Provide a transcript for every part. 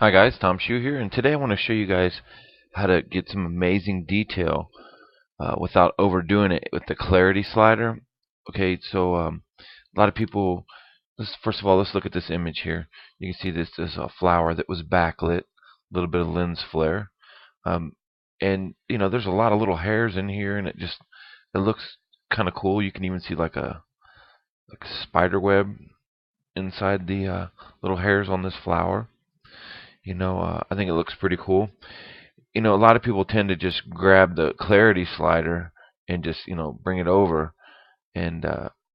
Hi guys, Tom Shue here, and today I want to show you guys how to get some amazing detail without overdoing it with the clarity slider. Okay, so a lot of people, first of all, let's look at this image here. You can see this is a flower that was backlit, a little bit of lens flare, um, and there's a lot of little hairs in here, and it looks kind of cool. You can even see like a spider web inside the little hairs on this flower. I think it looks pretty cool. A lot of people tend to just grab the clarity slider and just, bring it over and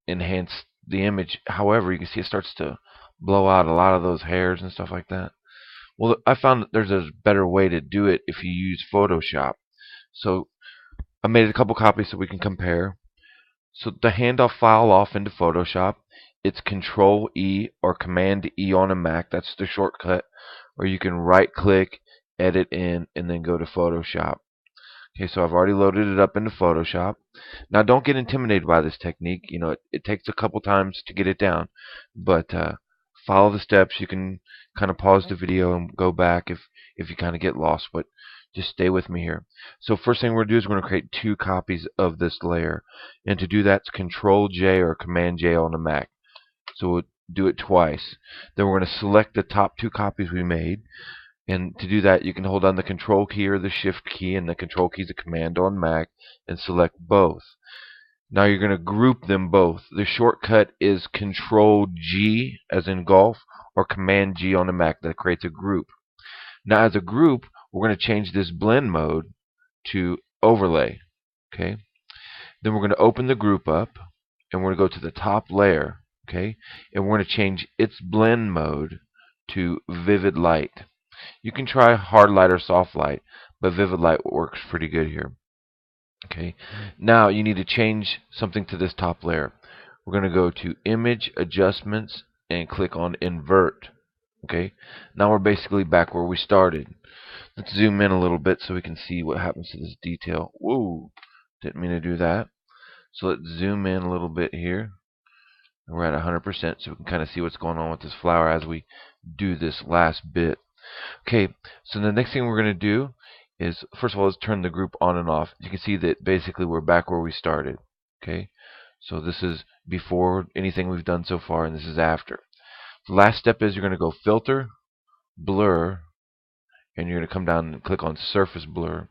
enhance the image. However, you can see it starts to blow out a lot of those hairs and stuff like that. Well, I found that there's a better way to do it if you use Photoshop. So I made a couple copies so we can compare. So to hand a file off into Photoshop, it's Control E or Command E on a Mac. That's the shortcut. Or you can right click, edit in, and then go to Photoshop. Okay, so I've already loaded it up into Photoshop. Now don't get intimidated by this technique. It takes a couple times to get it down, but follow the steps. You can kind of pause the video and go back if you kind of get lost, but just stay with me here. So first thing we're going to do is we're going to create two copies of this layer, and to do that, it's Control J or Command J on the Mac. So we'll do it twice. Then we're going to select the top two copies we made. And to do that, you can hold down the Control key or the Shift key, and the Control key is a command on Mac, and select both. Now you're going to group them both. The shortcut is Control G, as in golf, or Command G on the Mac. That creates a group. Now as a group, we're going to change this blend mode to overlay. Okay. Then we're going to open the group up, and we're going to go to the top layer. Okay. And we're going to change its blend mode to vivid light. You can try hard light or soft light, but vivid light works pretty good here. Okay. Now you need to change something to this top layer. We're going to go to Image Adjustments and click on Invert. Okay. Now we're basically back where we started. Let's zoom in a little bit so we can see what happens to this detail. Whoa, didn't mean to do that. So let's zoom in a little bit here. We're at 100%, so we can kind of see what's going on with this flower as we do this last bit. Okay, so the next thing we're going to do is, first of all, let's turn the group on and off. You can see that basically we're back where we started. Okay, so this is before anything we've done so far, and this is after. The last step is you're going to go Filter, Blur, and you're going to come down and click on Surface Blur.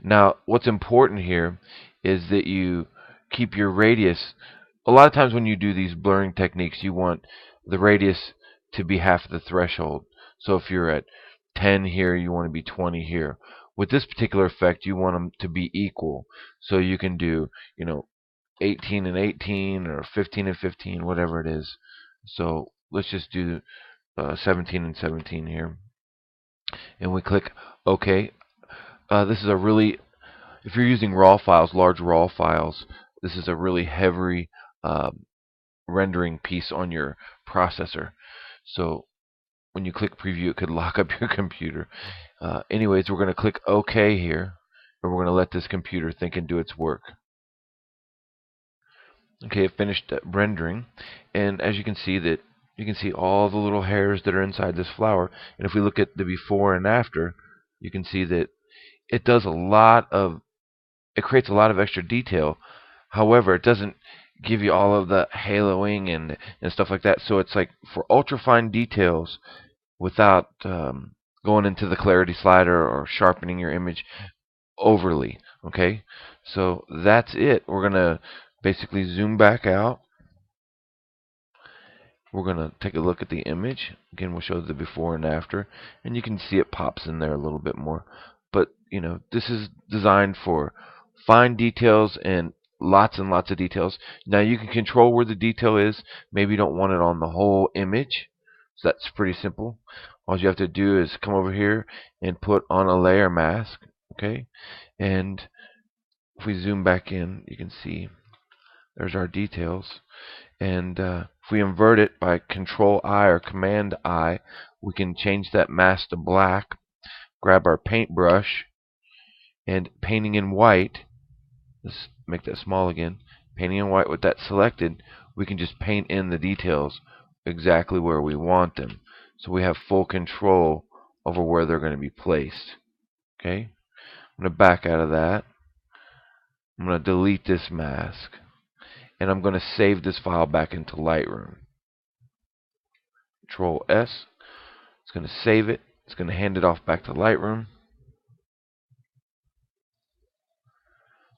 Now, what's important here is that you keep your radius. A lot of times when you do these blurring techniques, you want the radius to be half the threshold. So if you're at 10 here, you want to be 20 here. With this particular effect, you want them to be equal. So you can do, 18 and 18 or 15 and 15, whatever it is. So let's just do 17 and 17 here. And we click OK. This is a really, if you're using raw files, large raw files, this is a really heavy rendering piece on your processor. So when you click preview, it could lock up your computer. Anyways, we're going to click OK here, and we're going to let this computer think and do its work. Okay, it finished rendering, and as you can see all the little hairs that are inside this flower. And if we look at the before and after, you can see that it creates a lot of extra detail. However, it doesn't give you all of the haloing and stuff like that. So it's like for ultra fine details without going into the clarity slider or sharpening your image overly. Okay, so that's it. We're gonna basically zoom back out. We're gonna take a look at the image. Again, we'll show the before and after, and you can see it pops in there a little bit more. But this is designed for fine details and lots of details. Now you can control where the detail is. Maybe you don't want it on the whole image, so that's pretty simple. All you have to do is come over here and put on a layer mask. Okay, and if we zoom back in, you can see there's our details. And if we invert it by Control I or Command I, we can change that mask to black. Grab our paintbrush, and painting in white, let's make that small again. Painting in white with that selected, we can just paint in the details exactly where we want them. so we have full control over where they're going to be placed. Okay, I'm going to back out of that. I'm going to delete this mask, and I'm going to save this file back into Lightroom. Control S. It's going to save it. It's going to hand it off back to Lightroom.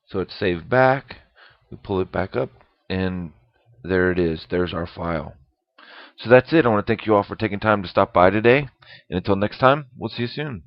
So it's saved back. We pull it back up, and there it is. There's our file. So that's it. I want to thank you all for taking time to stop by today. And until next time, we'll see you soon.